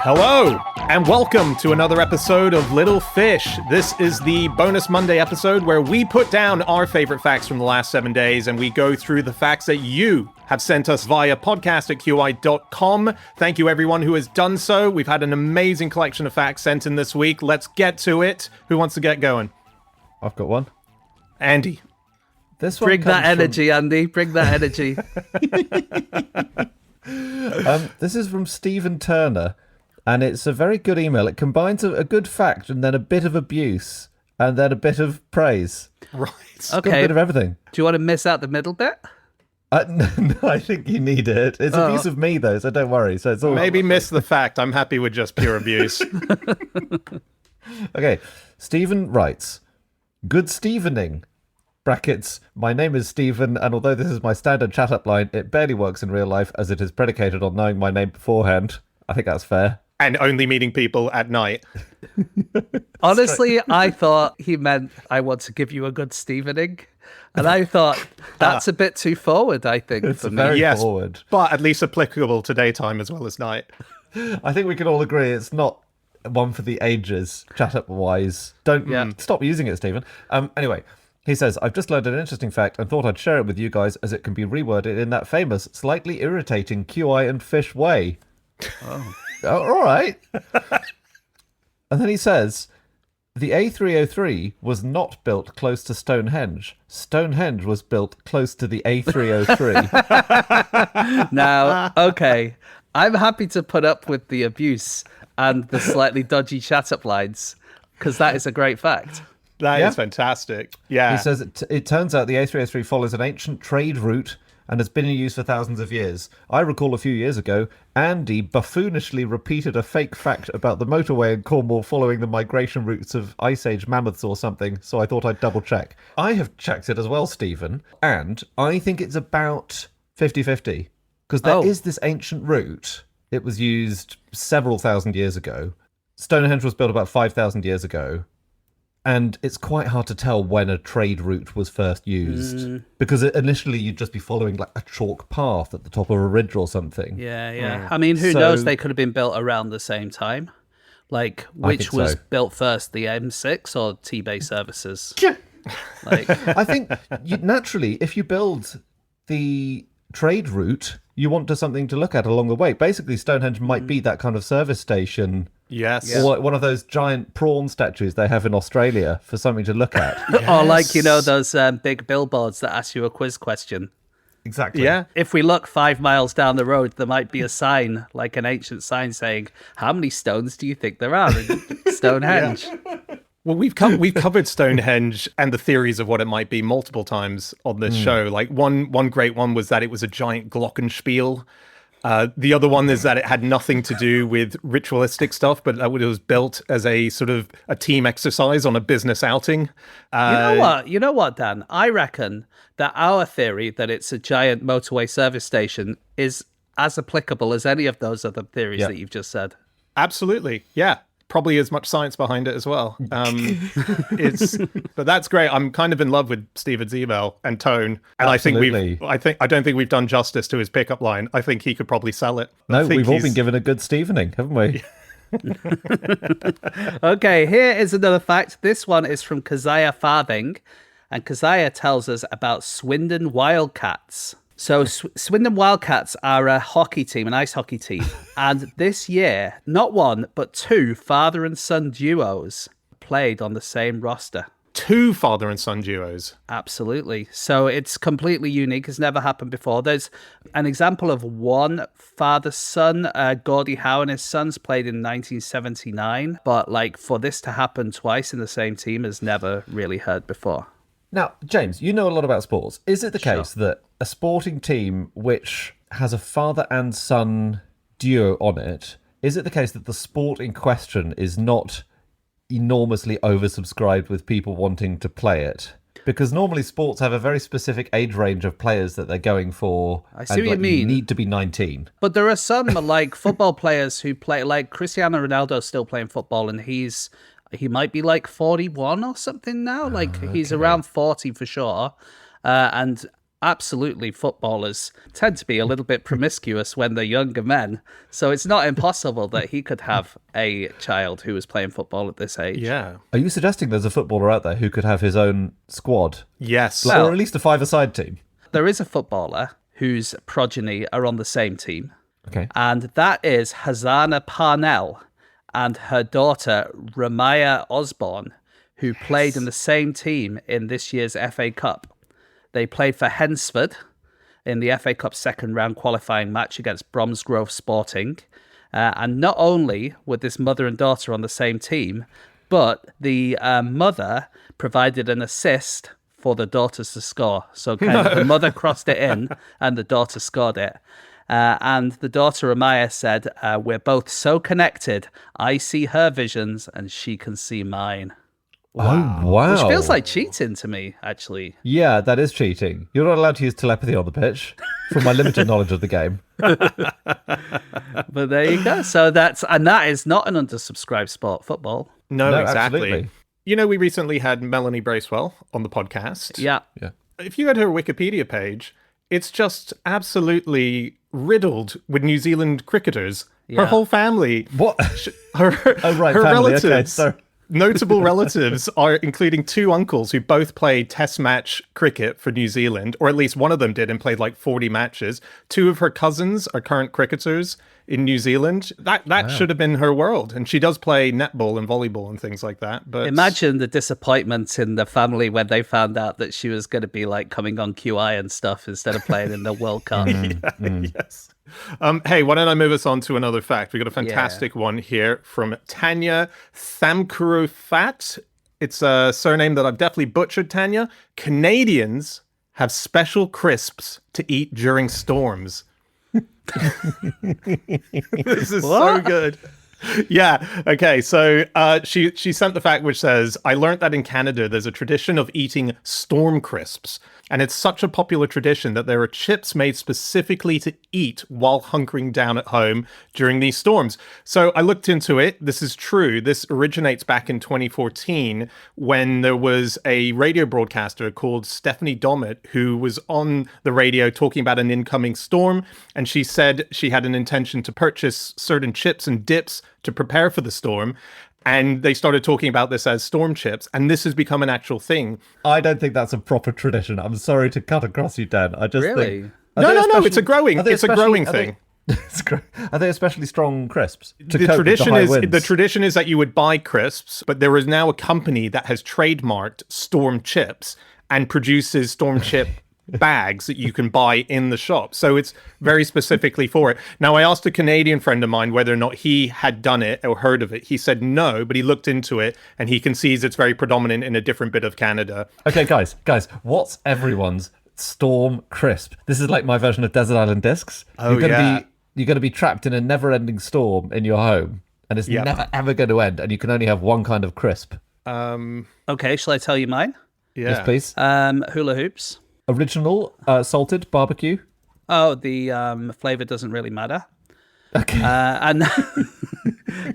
Hello, and welcome to another episode of Little Fish. This is the bonus Monday episode where we put down our favorite facts from the last 7 days and we go through the facts that you have sent us via podcast@qi.com. Thank you everyone who has done so. We've had an amazing collection of facts sent in this week. Let's get to it. Who wants to get going? I've got one. Andy. This one Bring that energy, Andy. Bring that energy. This is from Stephen Turner, and it's a very good email. It combines a good fact and then a bit of abuse and then a bit of praise. Right. It's got a bit of everything. Do you want to miss out the middle bit? No, I think you need it. It's abuse of me, though, so don't worry. So it's all Maybe miss the fact. I'm happy with just pure abuse. Okay, Stephen writes, "Good Stevening. Brackets, my name is Stephen, and although this is my standard chat-up line, it barely works in real life as it is predicated on knowing my name beforehand." I think that's fair. And only meeting people at night. Honestly, I thought he meant I want to give you a good Stevening. And I thought that's a bit too forward, I think, It's for me. very Yes, forward. but at least applicable to daytime as well as night. I think we can all agree it's not one for the ages, chat-up-wise. Don't stop using it, Stephen. Anyway, he says, "I've just learned an interesting fact and thought I'd share it with you guys as it can be reworded in that famous, slightly irritating QI and fish way." Oh, all right. And then he says, "The A303 was not built close to Stonehenge. Stonehenge was built close to the A303. Now, okay, I'm happy to put up with the abuse and the slightly dodgy chat-up lines, because that is a great fact. That is fantastic. Yeah. He says, it turns out the A303 follows an ancient trade route and has been in use for thousands of years. I recall a few years ago, Andy buffoonishly repeated a fake fact about the motorway in Cornwall following the migration routes of Ice Age mammoths or something, so I thought I'd double check. I have checked it as well, Stephen, and I think it's about 50-50, because there is this ancient route. It was used several thousand years ago. Stonehenge was built about 5,000 years ago. And it's quite hard to tell when a trade route was first used because initially you'd just be following like a chalk path at the top of a ridge or something. Yeah. I mean, who knows? They could have been built around the same time. Like, which was built first, the M6 or T-Bay services? Like, I think naturally, if you build the trade route, you want something to look at along the way. Basically, Stonehenge might be that kind of service station. Yes. Or one of those giant prawn statues they have in Australia for something to look at. Yes. or like, those big billboards that ask you a quiz question. Exactly. Yeah. If we look 5 miles down the road, there might be a sign, like an ancient sign saying, "How many stones do you think there are in Stonehenge?" Well, we've covered Stonehenge and the theories of what it might be multiple times on this show. Like one great one was that it was a giant glockenspiel. The other one is that it had nothing to do with ritualistic stuff, but that it was built as a sort of a team exercise on a business outing. You know what, Dan? I reckon that our theory that it's a giant motorway service station is as applicable as any of those other theories that you've just said. Absolutely. Yeah. Probably as much science behind it as well. But that's great. I'm kind of in love with Stephen's email and tone, and Absolutely. I don't think we've done justice to his pickup line. I think he could probably sell it. No, we've all been given a good Stevening, haven't we? Okay, here is another fact. This one is from Keziah Farthing, and Keziah tells us about Swindon Wildcats. So Swindon Wildcats are a hockey team, an ice hockey team. And this year, not one, but two father and son duos played on the same roster. Two father and son duos. Absolutely. So it's completely unique. It's never happened before. There's an example of one father-son. Gordie Howe and his sons played in 1979. But like for this to happen twice in the same team is never really heard before. Now, James, you know a lot about sports. Is it the case that a sporting team which has a father and son duo on it, is it the case that the sport in question is not enormously oversubscribed with people wanting to play it? Because normally sports have a very specific age range of players that they're going for. I see what you mean. You need to be 19. But there are some like football players who play, like Cristiano Ronaldo's still playing football, and he might be like 41 or something now. Like he's around 40 for sure. And absolutely footballers tend to be a little bit promiscuous when they're younger men. So it's not impossible that he could have a child who was playing football at this age. Yeah. Are you suggesting there's a footballer out there who could have his own squad? Yes. Or at least a five-a-side team? There is a footballer whose progeny are on the same team. Okay. And that is Hazana Parnell and her daughter, Ramaya Osborne, who played in the same team in this year's FA Cup. They played for Hensford in the FA Cup second round qualifying match against Bromsgrove Sporting. And not only were this mother and daughter on the same team, but the mother provided an assist for the daughters to score. So the mother crossed it in and the daughter scored it. And the daughter, Amaya, said, we're both so connected. I see her visions and she can see mine. Wow. Oh, wow. Which feels like cheating to me, actually. Yeah, that is cheating. You're not allowed to use telepathy on the pitch, from my limited knowledge of the game. But there you go. So that is not an undersubscribed sport, football. No, exactly. Absolutely. You know, we recently had Melanie Bracewell on the podcast. Yeah. If you go to her Wikipedia page, it's just absolutely riddled with New Zealand cricketers. Yeah. Her whole family. What? Her family. relatives. Okay, so... Notable relatives are including two uncles who both played test match cricket for New Zealand, or at least one of them did and played like 40 matches. Two of her cousins are current cricketers in New Zealand. That should have been her world. And she does play netball and volleyball and things like that. But imagine the disappointment in the family when they found out that she was going to be like coming on QI and stuff instead of playing in the World Cup. Yes. Hey, why don't I move us on to another fact? We got a fantastic one here from Tanya Thamkurufat. It's a surname that I've definitely butchered, Tanya. Canadians have special crisps to eat during storms. This is so good. Yeah. Okay. So she sent the fact which says, I learned that in Canada, there's a tradition of eating storm crisps. And it's such a popular tradition that there are chips made specifically to eat while hunkering down at home during these storms. So I looked into it. This is true. This originates back in 2014 when there was a radio broadcaster called Stephanie Dommett who was on the radio talking about an incoming storm. And she said she had an intention to purchase certain chips and dips to prepare for the storm. And they started talking about this as storm chips, and this has become an actual thing. I don't think that's a proper tradition. I'm sorry to cut across you, Dan. I just Really? think... No, it's a growing thing. Are they especially strong crisps? The tradition is that you would buy crisps, but there is now a company that has trademarked Storm Chips and produces Storm Chip bags that you can buy in the shop. So it's very specifically for it. Now, I asked a Canadian friend of mine whether or not he had done it or heard of it. He said no, but he looked into it and he concedes it's very predominant in a different bit of Canada. Okay, guys, what's everyone's Storm Crisp? This is like my version of Desert Island Discs. You're going to be trapped in a never-ending storm in your home, and it's never, ever going to end, and you can only have one kind of crisp. Okay, shall I tell you mine? Yeah. Yes, please. Hula hoops. Original, salted, barbecue. Oh, the flavor doesn't really matter. Okay. And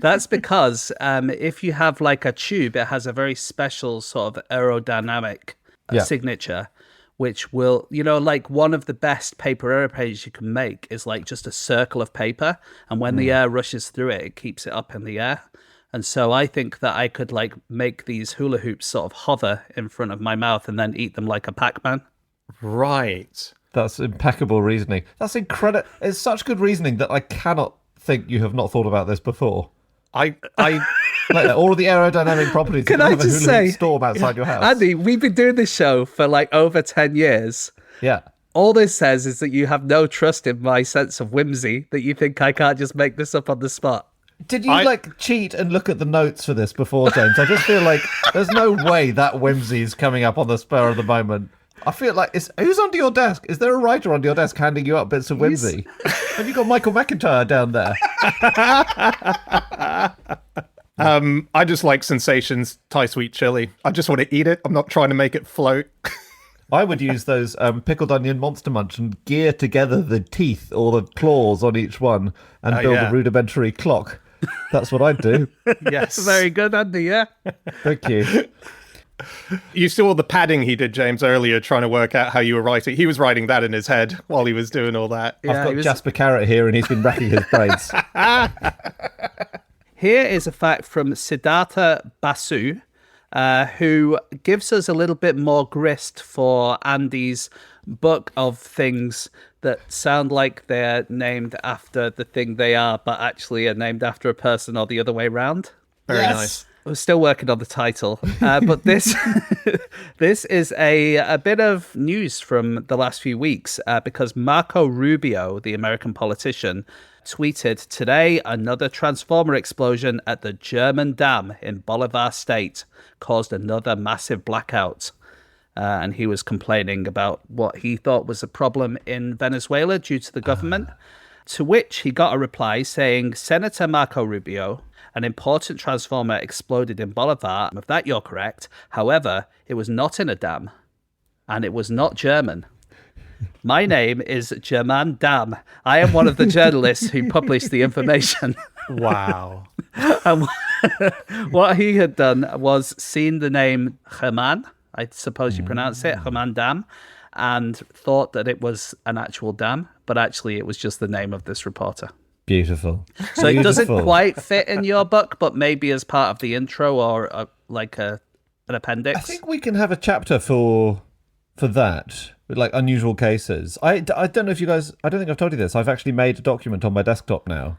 that's because if you have like a tube, it has a very special sort of aerodynamic signature, which will, like one of the best paper airplanes you can make is like just a circle of paper. And when the air rushes through it, it keeps it up in the air. And so I think that I could like make these hula hoops sort of hover in front of my mouth and then eat them like a Pac-Man. Right. That's impeccable reasoning. That's incredible. It's such good reasoning that I cannot think you have not thought about this before. I like all of the aerodynamic properties. Can I just say, storm outside your house? Andy, we've been doing this show for like over 10 years. Yeah. All this says is that you have no trust in my sense of whimsy, that you think I can't just make this up on the spot. Did you cheat and look at the notes for this before, James? I just feel like there's no way that whimsy is coming up on the spur of the moment. I feel like who's under your desk? Is there a writer under your desk handing you up bits of whimsy? Have you got Michael McIntyre down there? I just like Sensations Thai sweet chili. I just want to eat it. I'm not trying to make it float. I would use those pickled onion Monster Munch and gear together the teeth or the claws on each one and build a rudimentary clock. That's what I'd do. Yes. Very good, Andy, yeah. Thank you. You saw the padding he did, James, earlier, trying to work out how you were writing. He was writing that in his head while he was doing all that. Yeah, I've got Jasper Carrot here, and he's been racking his brains. Here is a fact from Siddhartha Basu, who gives us a little bit more grist for Andy's book of things that sound like they're named after the thing they are, but actually are named after a person or the other way round. Very nice. We're still working on the title, but this this is a bit of news from the last few weeks because Marco Rubio, the American politician, tweeted today another transformer explosion at the German dam in Bolivar State caused another massive blackout. And he was complaining about what he thought was a problem in Venezuela due to the government, to which he got a reply saying, Senator Marco Rubio, an important transformer exploded in Bolivar. Of that, you're correct. However, it was not in a dam, and it was not German. My name is German Dam. I am one of the journalists who published the information. Wow. And what he had done was seen the name Herman, I suppose you pronounce it, Herman Dam, and thought that it was an actual dam, but actually it was just the name of this reporter. Beautiful. So it doesn't quite fit in your book, but maybe as part of the intro or an appendix. I think we can have a chapter for that, with like unusual cases. I don't know if you guys, I don't think I've told you this. I've actually made a document on my desktop now.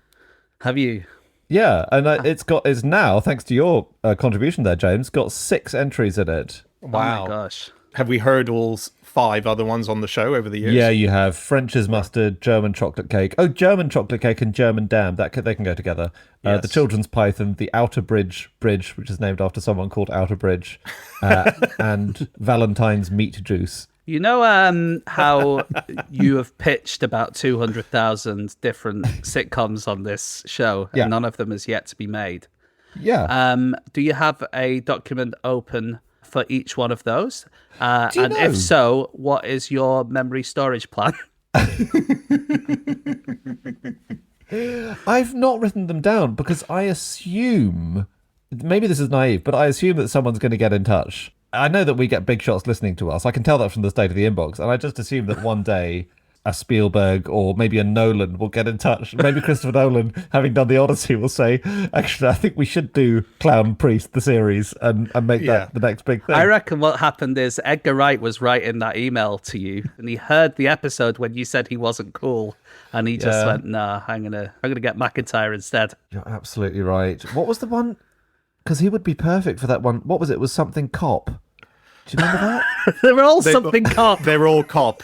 Have you? Yeah, and it's now, thanks to your contribution there, James, got 6 entries in it. Wow. Oh my gosh. Have we heard all 5 other ones on the show over the years? Yeah, you have French's mustard, German chocolate cake. Oh, German chocolate cake and German dam. They can go together. Yes. The children's python, the Outer Bridge, which is named after someone called Outer Bridge, and Valentine's meat juice. You know how you have pitched about 200,000 different sitcoms on this show, and Yeah. none of them has yet to be made? Yeah. Do you have a document open for each one of those? Do you And know? if so, what is your memory storage plan? I've not written them down because I assume, maybe this is naive, but I assume that someone's going to get in touch. I know that we get big shots listening to us. I can tell that from the state of the inbox. And I just assume that one day a Spielberg or maybe a Nolan will get in touch. Maybe Christopher Nolan, having done the Odyssey, will say, actually, I think we should do Clown Priest, the series, and make that the next big thing. I reckon what happened is Edgar Wright was writing that email to you, and he heard the episode when you said he wasn't cool, and he just went, "Nah, I'm gonna get McIntyre instead." You're absolutely right. What was the one? Because he would be perfect for that one. What was it? It was something cop. Do you remember that? They were all something cop. They're all cop.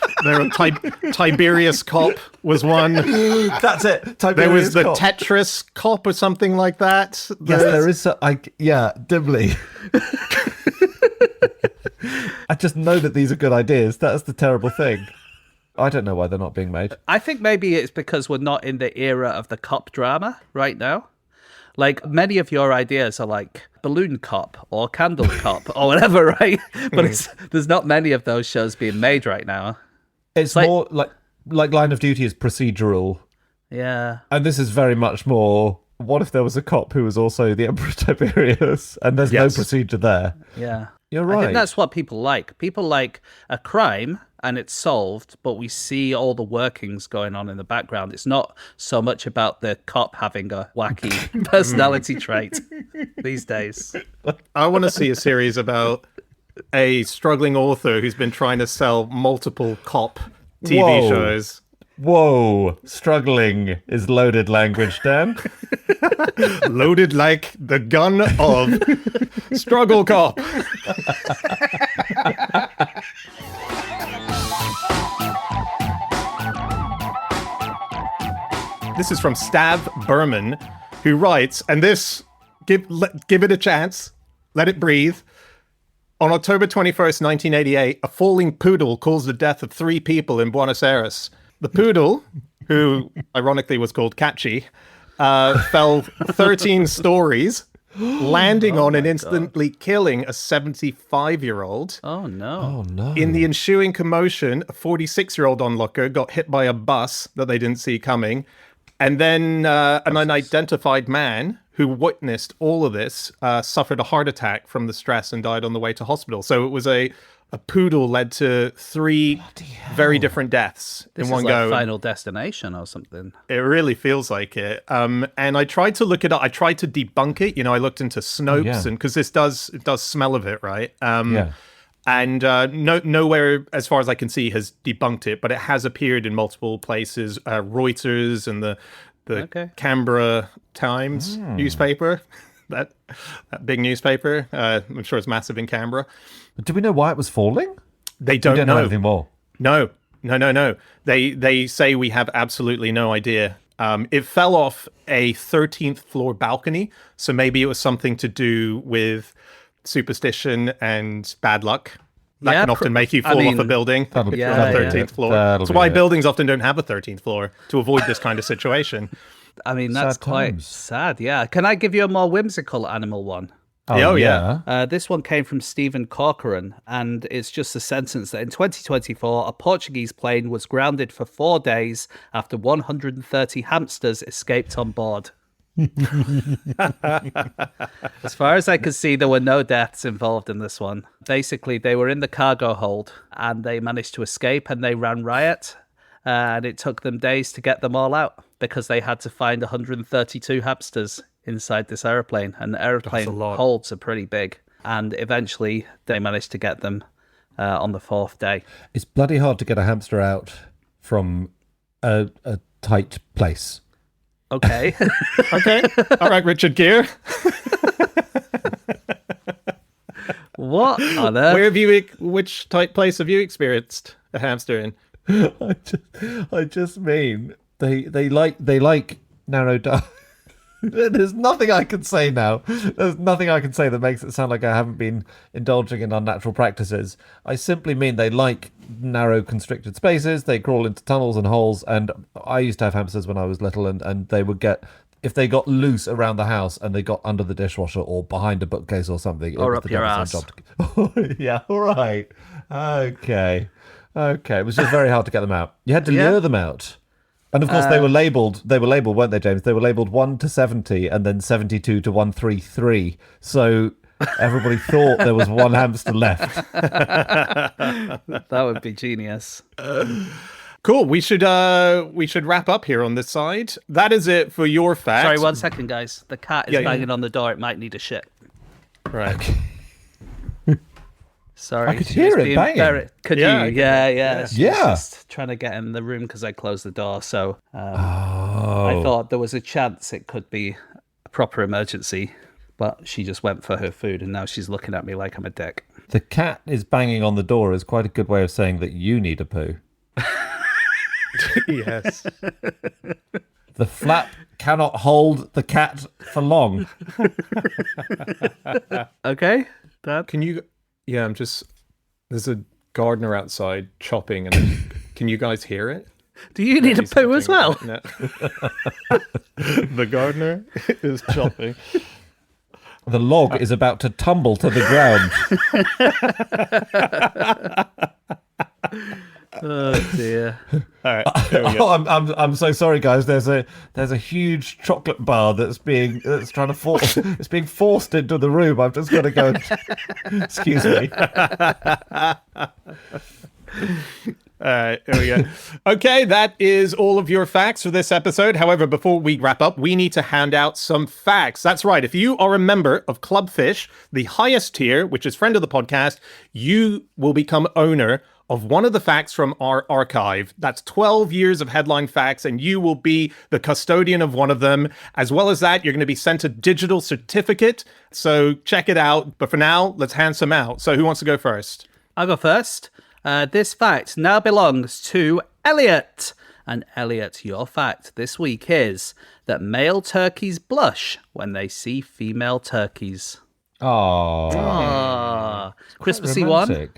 Tiberius Cop was one. That's it. There was the Cop. Tetris Cop or something like that. Yes, there is. Dimly. I just know that these are good ideas. That's the terrible thing. I don't know why they're not being made. I think maybe it's because we're not in the era of the cop drama right now. Like, many of your ideas are like Balloon Cop or Candle Cop or whatever, right? But there's not many of those shows being made right now. It's like- more like Line of Duty is procedural. Yeah. And this is very much more, what if there was a cop who was also the Emperor Tiberius and there's no Yes. procedure there? Yeah. You're right. I think that's what people like. People like a crime and it's solved, but we see all the workings going on in the background. It's not so much about the cop having a wacky personality trait these days. I want to see a series about a struggling author who's been trying to sell multiple cop TV Whoa. shows. Whoa, struggling is loaded language, Dan. Loaded like the gun of Struggle Cop. This is from Stav Berman, who writes, and this, give it a chance, let it breathe. On October 21st, 1988, a falling poodle caused the death of 3 people in Buenos Aires. The poodle, who ironically was called Catchy, fell 13 stories, landing on and instantly killing a 75-year-old. Oh, no. Oh, no. In the ensuing commotion, a 46-year-old onlooker got hit by a bus that they didn't see coming. And then an unidentified man who witnessed all of this suffered a heart attack from the stress and died on the way to hospital. So it was a poodle led to 3 very different deaths This in one is like go. Final Destination or something. It really feels like it. And I tried to look it up. I tried to debunk it. I looked into Snopes, and because it does smell of it, right? And nowhere, as far as I can see, has debunked it, but it has appeared in multiple places. Reuters and the Canberra Times newspaper, that big newspaper. I'm sure it's massive in Canberra. Do we know why it was falling? They don't know anything more. No. They say we have absolutely no idea. It fell off a 13th floor balcony, so maybe it was something to do with superstition and bad luck. That can often make you fall off a building on the 13th floor. That's why buildings often don't have a 13th floor, to avoid this kind of situation. I mean, that's quite sad, yeah. Can I give you a more whimsical animal one? Oh yeah. This one came from Stephen Corcoran, and it's just a sentence that in 2024, a Portuguese plane was grounded for 4 days after 130 hamsters escaped on board. As far as I could see, there were no deaths involved in this one. Basically, they were in the cargo hold, and they managed to escape, and they ran riot, and it took them days to get them all out because they had to find 132 hamsters inside this aeroplane, and the aeroplane holds are pretty big, and eventually they managed to get them on the 4th day. It's bloody hard to get a hamster out from a tight place. Okay. Okay. All right, Richard Gere. What on earth? Which tight place have you experienced a hamster in? I just mean they like narrow dive. There's nothing I can say now. There's nothing I can say that makes it sound like I haven't been indulging in unnatural practices. I simply mean they like narrow, constricted spaces. They crawl into tunnels and holes. And I used to have hamsters when I was little, and they would get, if they got loose around the house and they got under the dishwasher or behind a bookcase or something. Or up your ass. Yeah, all right. Okay. It was just very hard to get them out. You had to lure them out. And of course, they were labelled, weren't they, James? They were labelled 1 to 70 and then 72 to 133. So everybody thought there was one hamster left. That would be genius. Cool. We should wrap up here on this side. That is it for your facts. Sorry, 1 second, guys. The cat is banging on the door. It might need a shit. Right. Sorry. I could hear it banging. Could you? Yeah. She's Yeah. just trying to get in the room because I closed the door. So I thought there was a chance it could be a proper emergency. But she just went for her food, and now she's looking at me like I'm a dick. The cat is banging on the door is quite a good way of saying that you need a poo. Yes. The flap cannot hold the cat for long. Okay, Dad? Can you... Yeah, there's a gardener outside chopping, and can you guys hear it? Do you need a poo as well? No. The gardener is chopping. The log is about to tumble to the ground. Oh dear. All right. There we go. I'm so sorry, guys. There's a huge chocolate bar it's being forced into the room. I've just got to go. Excuse me. All right, here we go. Okay, that is all of your facts for this episode. However, before we wrap up, we need to hand out some facts. That's right. If you are a member of Club Fish, the highest tier, which is friend of the podcast, you will become owner of one of the facts from our archive. That's 12 years of headline facts, and you will be the custodian of one of them. As well as that, you're going to be sent a digital certificate. So check it out. But for now, let's hand some out. So who wants to go first? I'll go first. This fact now belongs to Elliot. And Elliot, your fact this week is that male turkeys blush when they see female turkeys. Oh, Christmassy one.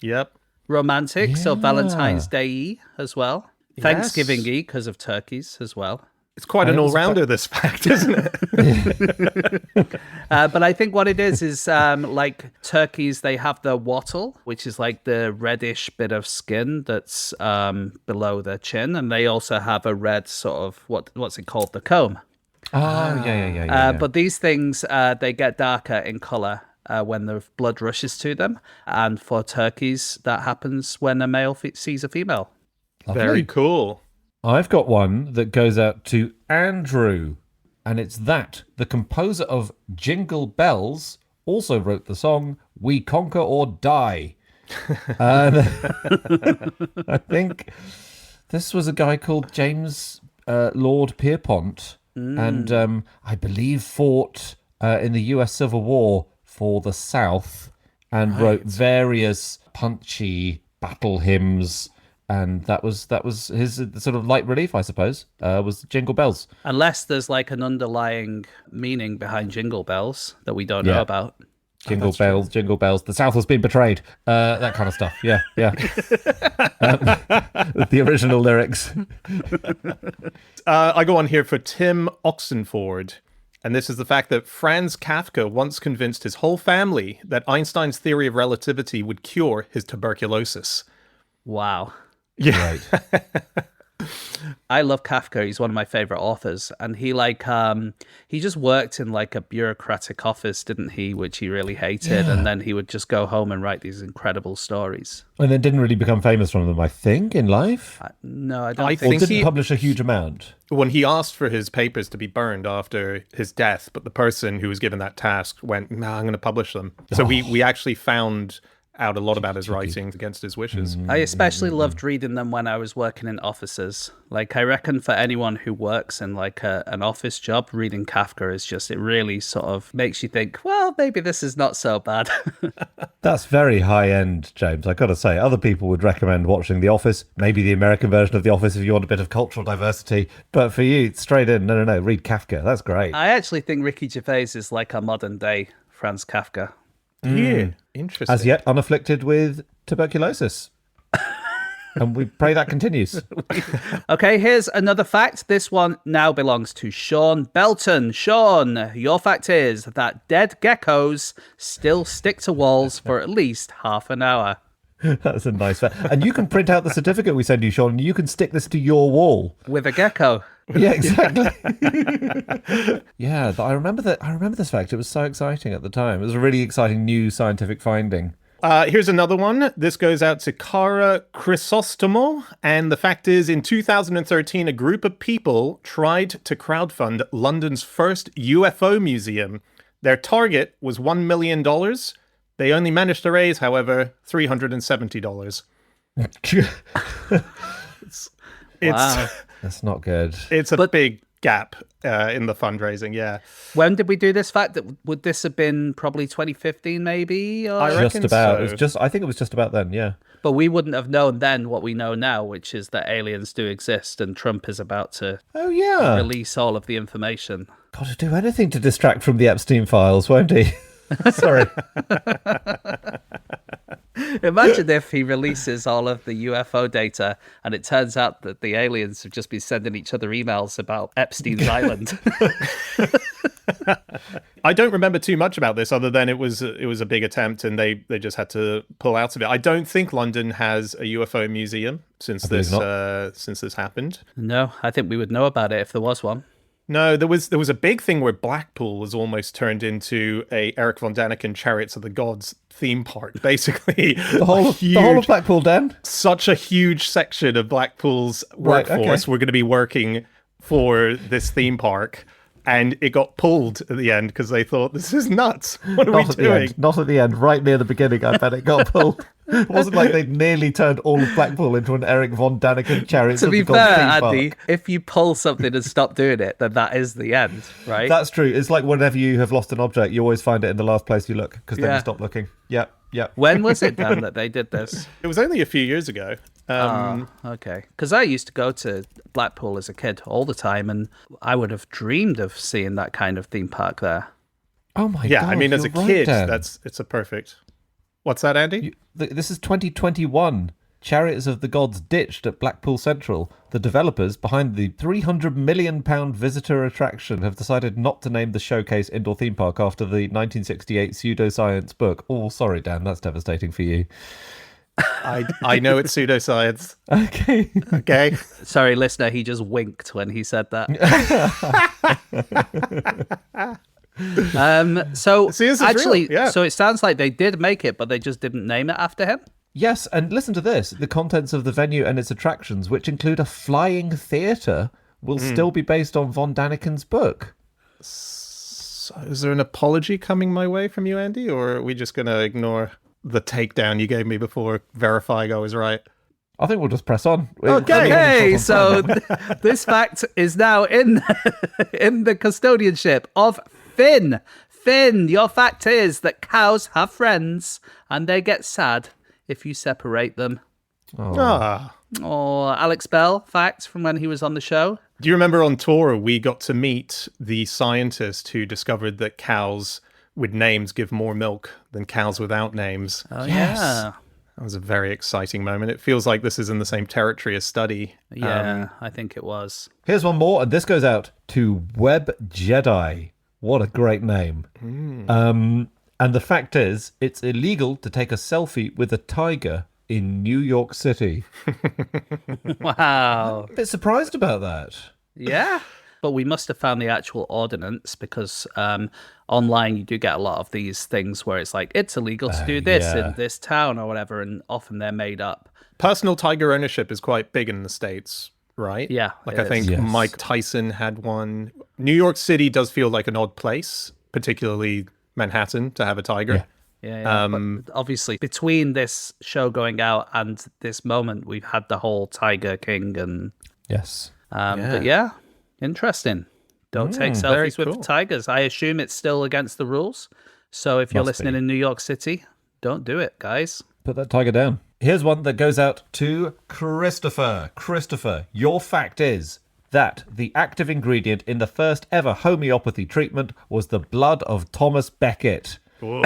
Yep. Romantic, so Yeah. Valentine's Day as well. Thanksgiving-y because of turkeys as well. It's quite an all-rounder, this fact, isn't it? But I think what it is like turkeys, they have the wattle, which is like the reddish bit of skin that's below their chin. And they also have a red sort of, what's it called? The comb. Oh, yeah. But these things, they get darker in color when the blood rushes to them. And for turkeys, that happens when a male sees a female. Lovely. Very cool. I've got one that goes out to Andrew, and it's that the composer of Jingle Bells also wrote the song We Conquer or Die. And I think this was a guy called James Lord Pierpont, and I believe fought in the US Civil War for the South and wrote various punchy battle hymns. And that was his sort of light relief, I suppose, was Jingle Bells. Unless there's like an underlying meaning behind Jingle Bells that we don't know about. Jingle bells, jingle bells. The South has been betrayed. That kind of stuff. Yeah. The original lyrics. I go on here for Tim Oxenford. And this is the fact that Franz Kafka once convinced his whole family that Einstein's theory of relativity would cure his tuberculosis. Wow. Yeah. Right. I love Kafka. He's one of my favorite authors, and he just worked in like a bureaucratic office, didn't he? Which he really hated, and then he would just go home and write these incredible stories. And then didn't really become famous from them, I think, in life. No, I don't I think. Or think didn't publish a huge amount. When he asked for his papers to be burned after his death, but the person who was given that task went, "Nah, I'm going to publish them." So we actually found out a lot about his writings against his wishes. I especially loved reading them when I was working in offices. Like, I reckon for anyone who works in like an office job, reading Kafka is just, it really sort of makes you think, well, maybe this is not so bad. That's very high end, James. I got to say, other people would recommend watching The Office, maybe the American version of The Office if you want a bit of cultural diversity. But for you, straight in, no, read Kafka. That's great. I actually think Ricky Gervais is like a modern day Franz Kafka. Yeah, interesting. As yet unafflicted with tuberculosis. And we pray that continues. Okay, here's another fact. This one now belongs to Sean Belton. Sean, your fact is that dead geckos still stick to walls for at least half an hour. That's a nice fact. And you can print out the certificate we send you, Sean, and you can stick this to your wall. With a gecko. Yeah, exactly. Yeah, I remember this fact. It was so exciting at the time. It was a really exciting new scientific finding. Here's another one. This goes out to Cara Chrysostomo. And the fact is, in 2013, a group of people tried to crowdfund London's first UFO museum. Their target was $1 million. They only managed to raise, however, $370. Wow. That's not good. It's a big gap in the fundraising, yeah. When did we do this fact? Would this have been probably 2015 maybe? Or? I reckon Just about. so. It was just. I think it was just about then. Yeah. But we wouldn't have known then what we know now, which is that aliens do exist and Trump is about to Oh yeah. release all of the information. Got to do anything to distract from the Epstein files, won't he? Sorry. Imagine if he releases all of the UFO data and it turns out that the aliens have just been sending each other emails about Epstein's Island. I don't remember too much about this other than it was a big attempt and they just had to pull out of it. I don't think London has a UFO museum since this happened. No, I think we would know about it if there was one. No, there was a big thing where Blackpool was almost turned into a Eric von Daniken Chariots of the Gods theme park, basically. The whole of Blackpool, Dan? Such a huge section of Blackpool's workforce were going to be working for this theme park. And it got pulled at the end because they thought, this is nuts. What are we doing? Not at the end. Right near the beginning, I bet it got pulled. It wasn't like they nearly turned all of Blackpool into an Eric von Daniken Chariots To of be the Gods fair, theme park. Andy, if you pull something and stop doing it, then that is the end, right? That's true. It's like whenever you have lost an object, you always find it in the last place you look because then you stop looking. Yep. When was it, Dan, that they did this? It was only a few years ago. Okay. Because I used to go to Blackpool as a kid all the time, and I would have dreamed of seeing that kind of theme park there. Oh my god! Yeah, I mean, as a you're right, kid, Dan. it's a perfect. What's that, Andy? This is 2021. Chariots of the Gods ditched at Blackpool Central, the developers behind the £300 million visitor attraction have decided not to name the showcase indoor theme park after the 1968 pseudoscience book. Oh, sorry, Dan, that's devastating for you. I know it's pseudoscience. Okay. Sorry, listener, he just winked when he said that. So See, this is actually, real. Yeah. so it sounds like they did make it, but they just didn't name it after him. Yes, and listen to this. The contents of the venue and its attractions, which include a flying theatre, will still be based on von Daniken's book. So is there an apology coming my way from you, Andy, or are we just going to ignore the takedown you gave me before verifying I was right? I think we'll just press on. Okay, so this fact is now in the custodianship of Finn. Finn, your fact is that cows have friends and they get sad if you separate them. Ah. Or Alex Bell, fact from when he was on the show. Do you remember on tour we got to meet the scientist who discovered that cows with names give more milk than cows without names? Oh, Yes. yeah. That was a very exciting moment. It feels like this is in the same territory as Study. Yeah, I think it was. Here's one more, and this goes out to Web Jedi. What a great name. And the fact is, it's illegal to take a selfie with a tiger in New York City. Wow. A bit surprised about that. Yeah. But we must have found the actual ordinance because online you do get a lot of these things where it's like, it's illegal to do this yeah. in this town or whatever, and often they're made up. Personal tiger ownership is quite big in the States, right? Yeah, Like it I think is. Yes. Mike Tyson had one. New York City does feel like an odd place, particularly Manhattan, to have a tiger. Yeah. But obviously, between this show going out and this moment, we've had the whole Tiger King and... Yes. But yeah, interesting. Don't take very selfies with cool. tigers. I assume it's still against the rules. So if you're Must listening be. in New York City, don't do it, guys. Put that tiger down. Here's one that goes out to Christopher. Christopher, your fact is that the active ingredient in the first ever homeopathy treatment was the blood of Thomas Becket. For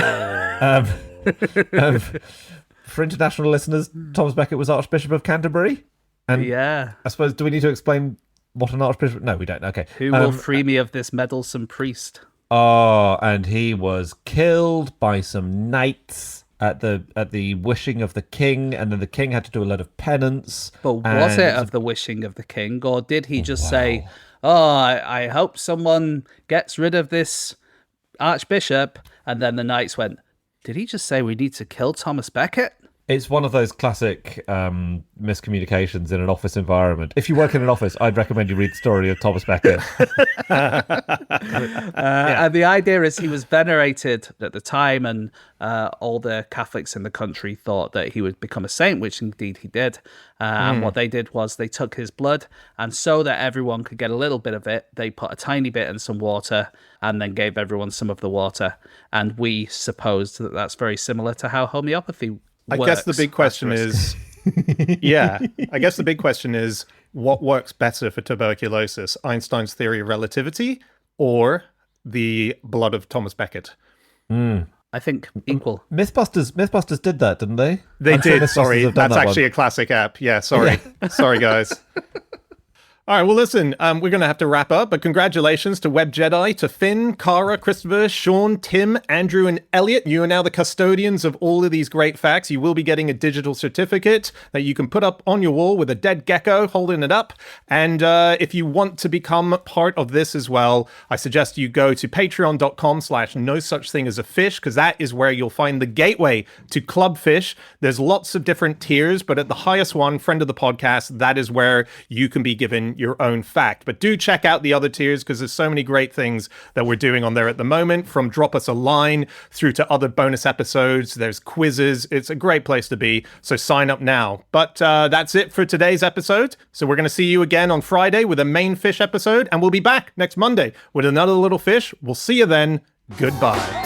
international listeners, Thomas Becket was Archbishop of Canterbury. And Yeah. I suppose, do we need to explain what an archbishop... No, we don't. Okay. Who will free me of this meddlesome priest? Oh, and he was killed by some knights at the wishing of the king, and then the king had to do a lot of penance. But was it of the wishing of the king, or did he just say, "Oh, I hope someone gets rid of this archbishop," and then the knights went, "Did he just say we need to kill Thomas Becket?" It's one of those classic miscommunications in an office environment. If you work in an office, I'd recommend you read the story of Thomas Becket. And the idea is he was venerated at the time, and all the Catholics in the country thought that he would become a saint, which indeed he did. And what they did was they took his blood, and so that everyone could get a little bit of it, they put a tiny bit in some water and then gave everyone some of the water. And we supposed that that's very similar to how homeopathy I guess the big question is, I guess the big question is, what works better for tuberculosis, Einstein's theory of relativity or the blood of Thomas Becket? I think equal. Mythbusters did that, didn't they? They I'm sure did, Mythbusters sorry. have done That's that actually one. a classic app. Yeah, sorry. Sorry, guys. All right, well, listen, we're going to have to wrap up, but congratulations to Web Jedi, to Finn, Cara, Christopher, Sean, Tim, Andrew, and Elliot. You are now the custodians of all of these great facts. You will be getting a digital certificate that you can put up on your wall with a dead gecko holding it up. And if you want to become part of this as well, I suggest you go to patreon.com/no such thing as a fish, because that is where you'll find the gateway to Club Fish. There's lots of different tiers, but at the highest one, friend of the podcast, that is where you can be given your own fact. But do check out the other tiers, because there's so many great things that we're doing on there at the moment, from drop us a line through to other bonus episodes. There's quizzes. It's a great place to be. So sign up now. But that's it for today's episode. So we're going to see you again on Friday with a main fish episode, and we'll be back next Monday with another little fish. We'll see you then. Goodbye.